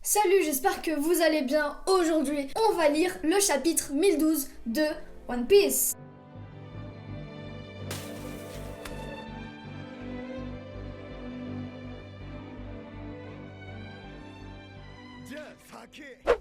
Salut, j'espère que vous allez bien. Aujourd'hui, on va lire le chapitre 1012 de One Piece.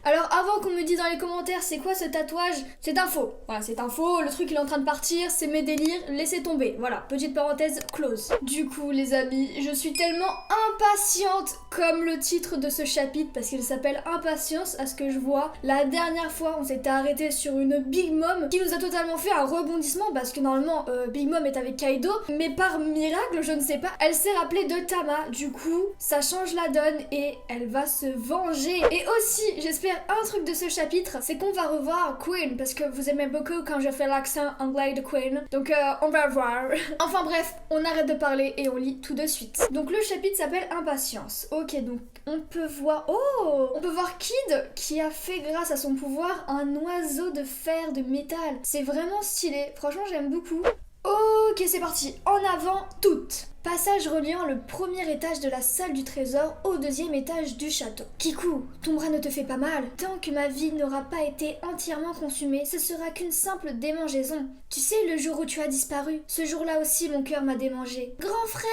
Alors avant qu'on me dise dans les commentaires c'est quoi ce tatouage, c'est un faux. Voilà, c'est un faux, le truc il est en train de partir, c'est mes délires, laissez tomber. Voilà, petite parenthèse close. Du coup les amis, je suis tellement impatiente comme le titre de ce chapitre parce qu'il s'appelle Impatience à ce que je vois. La dernière fois on s'était arrêté sur une Big Mom qui nous a totalement fait un rebondissement parce que normalement Big Mom est avec Kaido, mais par miracle, je ne sais pas, elle s'est rappelée de Tama. Du coup, ça change la donne et elle va se venger. Et aussi, j'espère un truc de ce chapitre, c'est qu'on va revoir Queen parce que vous aimez beaucoup quand je fais l'accent anglais de Queen. Donc on va voir. Enfin bref, on arrête de parler et on lit tout de suite. Donc le chapitre s'appelle Impatience. Ok, donc on peut voir... Oh, on peut voir Kid qui a fait grâce à son pouvoir un oiseau de fer de métal. C'est vraiment stylé. Franchement, j'aime beaucoup. Ok, c'est parti. En avant, toutes. Passage reliant le premier étage de la salle du trésor au deuxième étage du château. Kiku, ton bras ne te fait pas mal. Tant que ma vie n'aura pas été entièrement consumée, ce sera qu'une simple démangeaison. Tu sais, le jour où tu as disparu, ce jour-là aussi mon cœur m'a démangé. Grand frère!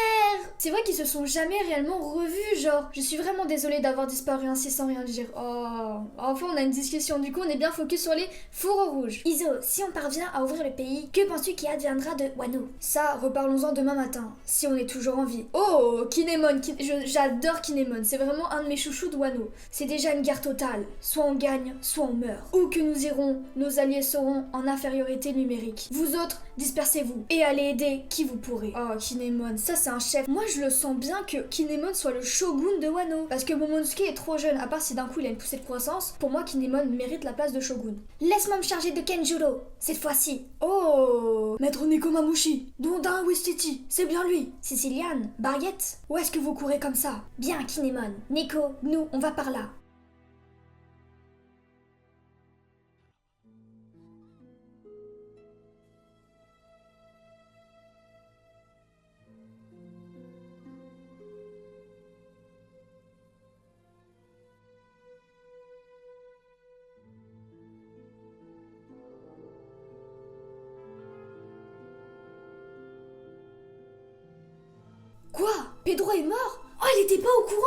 C'est vrai qu'ils se sont jamais réellement revus, genre. Je suis vraiment désolée d'avoir disparu ainsi sans rien dire. Oh, enfin on a une discussion, du coup on est bien focus sur les fourreaux rouges. Iso, si on parvient à ouvrir le pays, que penses-tu qui adviendra de Wano? Ça, reparlons-en demain matin, si on est toujours en vie. Oh, Kinemon, j'adore Kinemon, c'est vraiment un de mes chouchous de Wano. C'est déjà une guerre totale, soit on gagne, soit on meurt. Où que nous irons, nos alliés seront en infériorité numérique. Vous autres, dispersez-vous et allez aider qui vous pourrez. Oh, Kinemon, ça c'est un chef. Moi je le sens bien que Kinemon soit le shogun de Wano, parce que Momonosuke est trop jeune, à part si d'un coup il a une poussée de croissance. Pour moi, Kinemon mérite la place de shogun. Laisse-moi me charger de Kenjuro, cette fois-ci. Oh, Maître Nekomamushi, Dondin Wistiti, c'est bien lui. Siciliane, Barriette, où est-ce que vous courez comme ça? Bien, Kinemon. Neko, nous, on va par là. Quoi? Pedro est mort? Oh, il était pas au courant?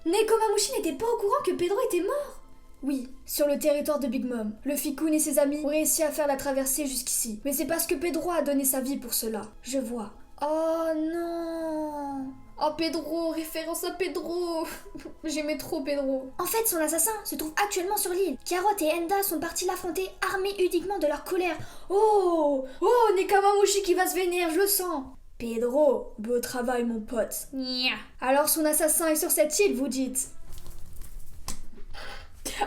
Nekomamushi n'était pas au courant que Pedro était mort? Oui, sur le territoire de Big Mom, le Fikun et ses amis ont réussi à faire la traversée jusqu'ici. Mais c'est parce que Pedro a donné sa vie pour cela. Je vois. Oh non! Oh Pedro, référence à Pedro. J'aimais trop Pedro. En fait, son assassin se trouve actuellement sur l'île. Carrot et Enda sont partis l'affronter, armés uniquement de leur colère. Oh! Oh, Nekomamushi qui va se vénérer, je le sens. Pedro, beau travail mon pote. Nya. Alors son assassin est sur cette île, vous dites?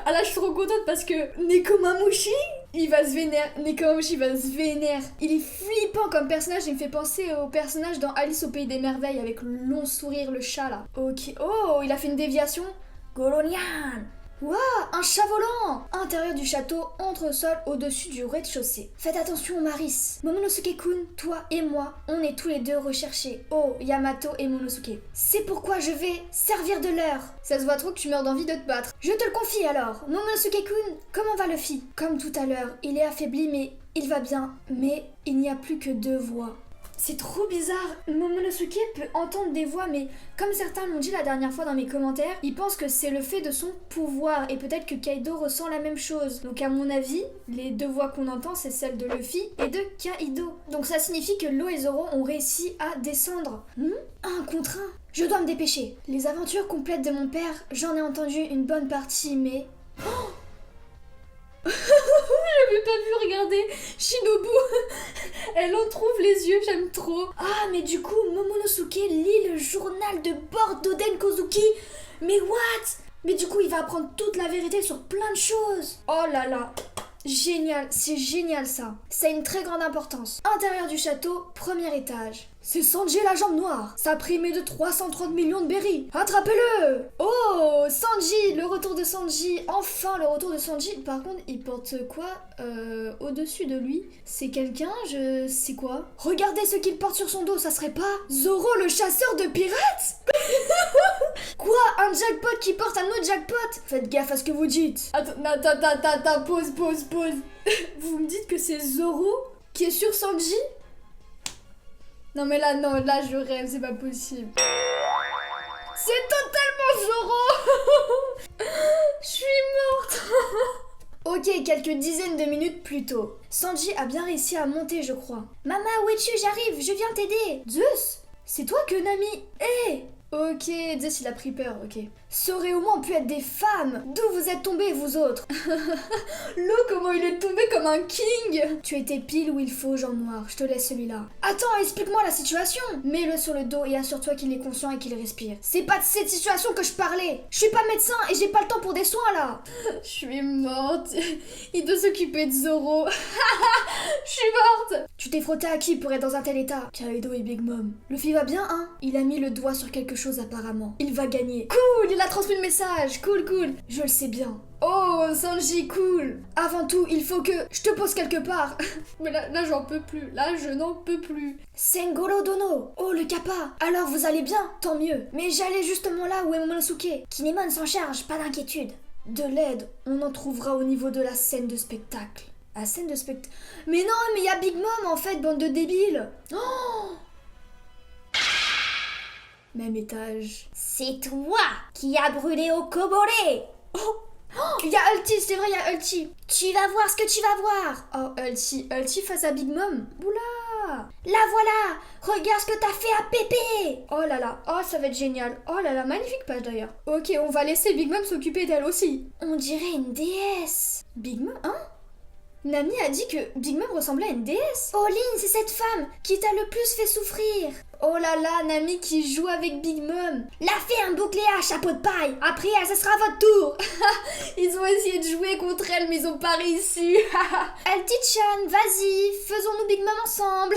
Ah là je suis trop contente parce que Nekomamushi, il va se vénère. Nekomamushi va se vénère. Il est flippant comme personnage, il me fait penser au personnage dans Alice au Pays des Merveilles avec le long sourire, le chat là. Ok, oh, il a fait une déviation. Golonian. Waouh, un chat volant! Intérieur du château, entre-sol au-dessus du rez-de-chaussée. Faites attention, Maris. Momonosuke-kun, toi et moi, on est tous les deux recherchés. Oh, Yamato et Momonosuke. C'est pourquoi je vais servir de l'heure. Ça se voit trop que tu meurs d'envie de te battre. Je te le confie alors. Momonosuke-kun, comment va Luffy? Comme tout à l'heure, il est affaibli mais il va bien. Mais il n'y a plus que 2 voix. C'est trop bizarre. Momonosuke peut entendre des voix, mais comme certains l'ont dit la dernière fois dans mes commentaires, ils pensent que c'est le fait de son pouvoir, et peut-être que Kaido ressent la même chose. Donc à mon avis, les 2 voix qu'on entend, c'est celle de Luffy et de Kaido. Donc ça signifie que Law et Zoro ont réussi à descendre. Un contre un. Je dois me dépêcher. Les aventures complètes de mon père, j'en ai entendu une bonne partie, mais... Oh, j'avais pas vu, regardez, Shinobu, elle en trouve les yeux, j'aime trop. Ah, mais du coup, Momonosuke lit le journal de bord d'Oden Kozuki. Mais what? Mais du coup, il va apprendre toute la vérité sur plein de choses. Oh là là, génial, c'est génial ça. Ça a une très grande importance. Intérieur du château, premier étage. C'est Sanji la jambe noire. Sa prime est de 330 millions de berries. Attrapez-le. Oh, Sanji, le retour de Sanji. Enfin, le retour de Sanji. Par contre, il porte quoi au-dessus de lui? C'est quelqu'un, c'est quoi? Regardez ce qu'il porte sur son dos, ça serait pas Zoro le chasseur de pirates? Quoi? Un jackpot qui porte un autre jackpot? Faites gaffe à ce que vous dites. Attends, pause. Vous me dites que c'est Zoro qui est sur Sanji? Non mais là, non, là je rêve, c'est pas possible. C'est totalement Zoro. Je suis morte. Ok, quelques dizaines de minutes plus tôt. Sanji a bien réussi à monter, je crois. Mama, où es-tu? J'arrive, je viens t'aider. Zeus, c'est toi que Nami... Hé Ok, Zeus il a pris peur, ok. Ça aurait au moins pu être des femmes. D'où vous êtes tombés, vous autres? L'eau, comment il est tombé comme un king. Tu étais pile où il faut, Jean Noir. Je te laisse celui-là. Attends, explique-moi la situation. Mets-le sur le dos et assure-toi qu'il est conscient et qu'il respire. C'est pas de cette situation que je parlais. Je suis pas médecin et j'ai pas le temps pour des soins, là. Je suis morte. Il doit s'occuper de Zoro. Je suis morte. Tu t'es frotté à qui pour être dans un tel état? Kaido et Big Mom. Luffy va bien, hein? Il a mis le doigt sur quelque chose apparemment. Il va gagner. Cool, il a transmis le message. Cool. Je le sais bien. Oh, Sanji, cool. Avant tout, il faut que je te pose quelque part. Mais là j'en peux plus. Là, je n'en peux plus. Sengoro Dono. Oh, le kappa. Alors, vous allez bien? Tant mieux. Mais j'allais justement là où est Momonosuke. Kinemon s'en charge, pas d'inquiétude. De l'aide, on en trouvera au niveau de la scène de spectacle. La scène de spectacle... Mais non, mais il y a Big Mom en fait, bande de débiles. Oh, même étage. C'est toi qui as brûlé au Kobore. Oh, il y a Ulti, c'est vrai, il y a Ulti. Tu vas voir ce que tu vas voir. Oh, Ulti face à Big Mom. Oula. La voilà. Regarde ce que t'as fait à Pépé. Oh là là, oh ça va être génial. Oh là là, magnifique page d'ailleurs. Ok, on va laisser Big Mom s'occuper d'elle aussi. On dirait une déesse. Big Mom, hein? Nami a dit que Big Mom ressemblait à une déesse. Oh Lin, c'est cette femme qui t'a le plus fait souffrir. Oh là là, Nami qui joue avec Big Mom. La fait un bouclier à chapeau de paille. Après, ce sera votre tour. Ils ont essayé de jouer contre elle, mais ils ont pas réussi. Alti-chan, vas-y, faisons-nous Big Mom ensemble.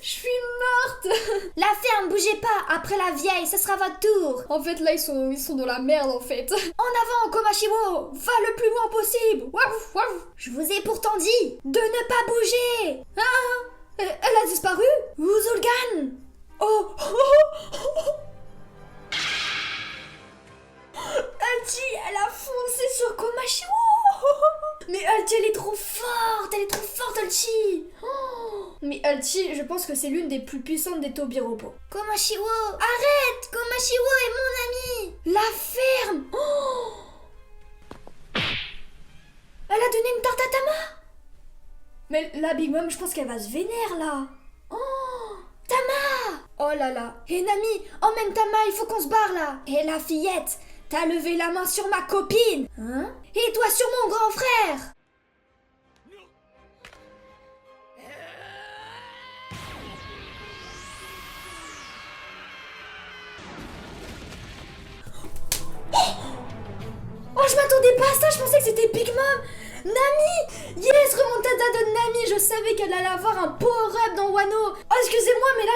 Je suis morte. La ferme, bougez pas. Après la vieille, ce sera votre tour. En fait, là, ils sont dans la merde, en fait. En avant, Komashiwo. Va le plus loin possible. Waf, waf. Je vous ai pourtant dit de ne pas bouger. Elle a disparu. Uzulgan. Oh. Ulti, elle a foncé sur Komashiwo. Mais Ulti, elle est trop forte, Ulti. Mais Ulti, je pense que c'est l'une des plus puissantes des Tobiropo. Komashiwo, arrête. Komashiwo est mon ami. La ferme. Elle a donné une tarte à Tama. Mais la Big Mom, je pense qu'elle va se vénère, là. Oh, Tama. Oh là là. Hé, Nami, emmène Tama, il faut qu'on se barre, là. Hé, la fillette, t'as levé la main sur ma copine. Hein? Et toi sur mon grand frère. Oh, je m'attendais pas à ça, je pensais que c'était Big Mom. Nami! Yes, remontada de Nami. Je savais qu'elle allait avoir un power-up dans Wano. Oh, excusez-moi, mais là,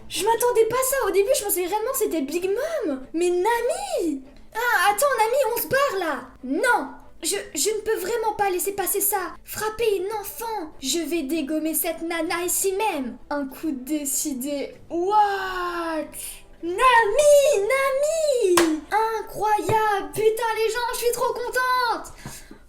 je m'attendais pas à ça. Au début, je pensais réellement que c'était Big Mom. Mais Nami! Ah, attends, Nami, on se barre, là. Non! Je ne peux vraiment pas laisser passer ça. Frapper une enfant. Je vais dégommer cette nana ici même. Un coup décidé. What? Nami! Incroyable! Putain, les gens, je suis trop contente!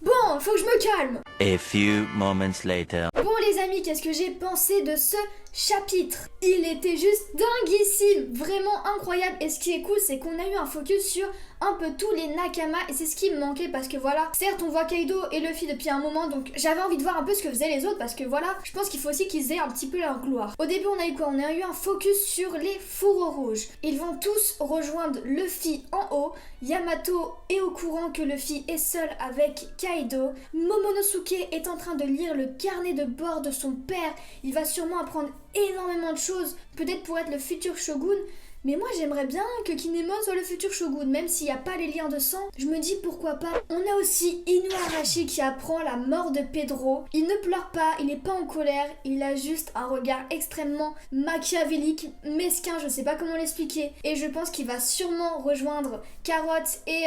Bon, faut que je me calme. A few moments later. Bon les amis, qu'est-ce que j'ai pensé de ce chapitre? Il était juste dinguissime, vraiment incroyable. Et ce qui est cool, c'est qu'on a eu un focus sur un peu tous les Nakama. Et c'est ce qui me manquait parce que voilà, certes on voit Kaido et Luffy depuis un moment, donc j'avais envie de voir un peu ce que faisaient les autres. Parce que voilà, je pense qu'il faut aussi qu'ils aient un petit peu leur gloire. Au début on a eu quoi? On a eu un focus sur les fourreaux rouges. Ils vont tous rejoindre Luffy en haut. Yamato est au courant que Luffy est seul avec Kaido. Momonosuke est en train de lire le carnet de bord de son père. Il va sûrement apprendre énormément de choses, peut-être pour être le futur shogun. Mais moi j'aimerais bien que Kinemon soit le futur shogun, même s'il n'y a pas les liens de sang, je me dis pourquoi pas. On a aussi Inuarashi qui apprend la mort de Pedro. Il ne pleure pas, il n'est pas en colère, il a juste un regard extrêmement machiavélique, mesquin, je sais pas comment l'expliquer. Et je pense qu'il va sûrement rejoindre Carotte et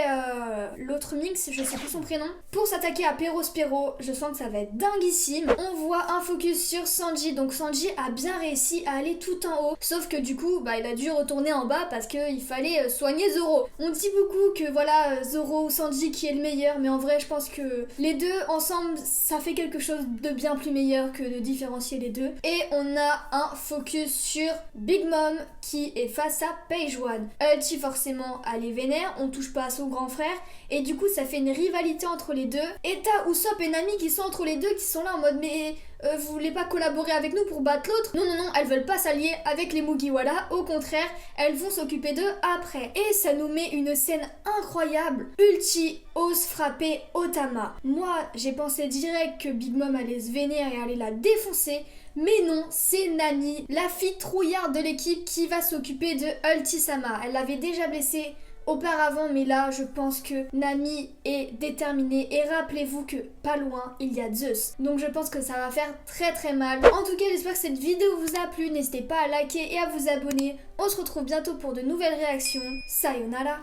l'autre Minx, je sais plus son prénom, pour s'attaquer à Perospero. Je sens que ça va être dinguissime. On voit un focus sur Sanji, donc Sanji a bien réussi à aller tout en haut, sauf que du coup il a dû retourner en bas parce qu'il fallait soigner Zoro. On dit beaucoup que voilà Zoro ou Sanji qui est le meilleur, mais en vrai je pense que les deux ensemble ça fait quelque chose de bien plus meilleur que de différencier les deux. Et on a un focus sur Big Mom qui est face à Page One. Ulti forcément elle est vénère, on touche pas à son grand frère et du coup ça fait une rivalité entre les deux. Et t'as Usopp et Nami qui sont entre les deux, qui sont là en mode mais vous voulez pas collaborer avec nous pour battre l'autre? Non, elles veulent pas s'allier avec les Mugiwara, au contraire, elles vont s'occuper d'eux après. Et ça nous met une scène incroyable. Ulti ose frapper Otama. Moi, j'ai pensé direct que Big Mom allait se vénérer et allait la défoncer. Mais non, c'est Nami, la fille trouillarde de l'équipe qui va s'occuper de Ulti-sama. Elle l'avait déjà blessée auparavant, mais là je pense que Nami est déterminée et rappelez-vous que pas loin il y a Zeus, donc je pense que ça va faire très très mal. En tout cas j'espère que cette vidéo vous a plu, n'hésitez pas à liker et à vous abonner. On se retrouve bientôt pour de nouvelles réactions. Sayonara.